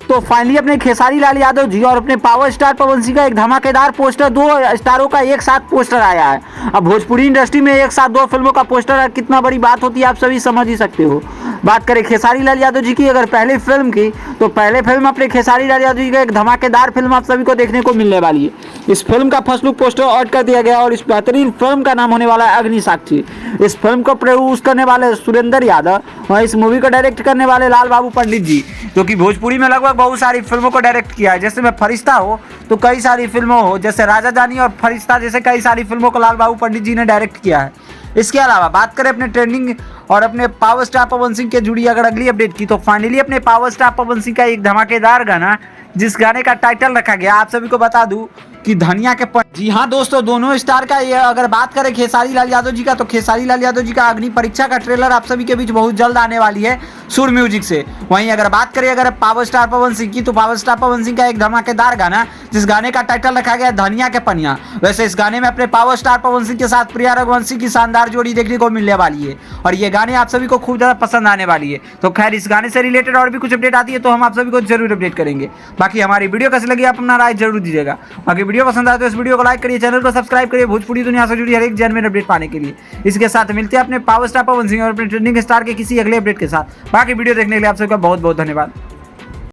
तो फाइनली अपने खेसारी लाल यादव जी और अपने पावर स्टार पवन सिंह का एक धमाकेदार पोस्टर, दो स्टारों का एक साथ पोस्टर आया है। अब भोजपुरी इंडस्ट्री में एक साथ दो फिल्मों का पोस्टर कितना बड़ी बात होती है आप सभी समझ ही सकते हो। बात करें खेसारी लाल यादव जी की अगर पहले फिल्म की, तो पहले फिल्म अपने खेसारी लाल यादव जी का एक धमाकेदार फिल्म आप सभी को देखने को मिलने वाली है। इस फिल्म का फर्स्ट लुक पोस्टर आउट कर दिया गया और इस बेहतरीन फिल्म का नाम होने वाला है अग्निसाक्षी। इस फिल्म को प्रोड्यूस करने वाले सुरेंद्र यादव और इस मूवी को डायरेक्ट करने वाले लाल बाबू पंडित जी, जो कि भोजपुरी में लगभग बहुत सारी फिल्मों को डायरेक्ट किया है। जैसे में फरिश्ता हो तो कई सारी फिल्मों हो, जैसे राजा जानी और फरिश्ता जैसे कई सारी फिल्मों को लाल बाबू पंडित जी ने डायरेक्ट किया है। इसके अलावा बात करें अपने ट्रेंडिंग और अपने पावर स्टार पवन सिंह के जुड़ी अगर अगली अपडेट की, तो फाइनली अपने पावर स्टार पवन सिंह का एक धमाकेदार गाना, जिस गाने का टाइटल रखा गया आप सभी को बता दूं कि धनिया के जी हाँ दोस्तों, दोनों स्टार का ये अगर बात करें खेसारी लाल यादव जी का, तो खेसारी लाल यादव जी का अग्नि परीक्षा का ट्रेलर आप सभी के बीच बहुत जल्द आने वाली है सुर म्यूजिक से। वहीं अगर बात करें अगर पावर स्टार पवन सिंह की, तो पावर स्टार पवन सिंह का एक धमाकेदार गाना, जिस गाने का टाइटल रखा गया धनिया के पनिया। वैसे इस गाने में अपने पावर स्टार पवन सिंह के साथ प्रिया रघुवंशी की शानदार जोड़ी देखने को मिलने वाली है और ये गाने आप सभी को खूब ज्यादा पसंद आने वाली है। तो खैर इस गाने से रिलेटेड और भी कुछ अपडेट आती है तो हम आप सभी को जरूर अपडेट करेंगे। बाकी हमारी वीडियो कैसी लगी आप अपना राय जरूर दीजिएगा। बाकी वीडियो पसंद आए तो इस वीडियो को लाइक करिए, चैनल को सब्सक्राइब करिए भोजपुरी दुनिया से जुड़ी हर एक जेन्युइन अपडेट पाने के लिए। इसके साथ मिलते हैं अपने पावर स्टार पवन सिंह और अपने ट्रेंडिंग स्टार के किसी अगले अपडेट के साथ। बाकी वीडियो देखने के लिए आप सबका बहुत बहुत धन्यवाद।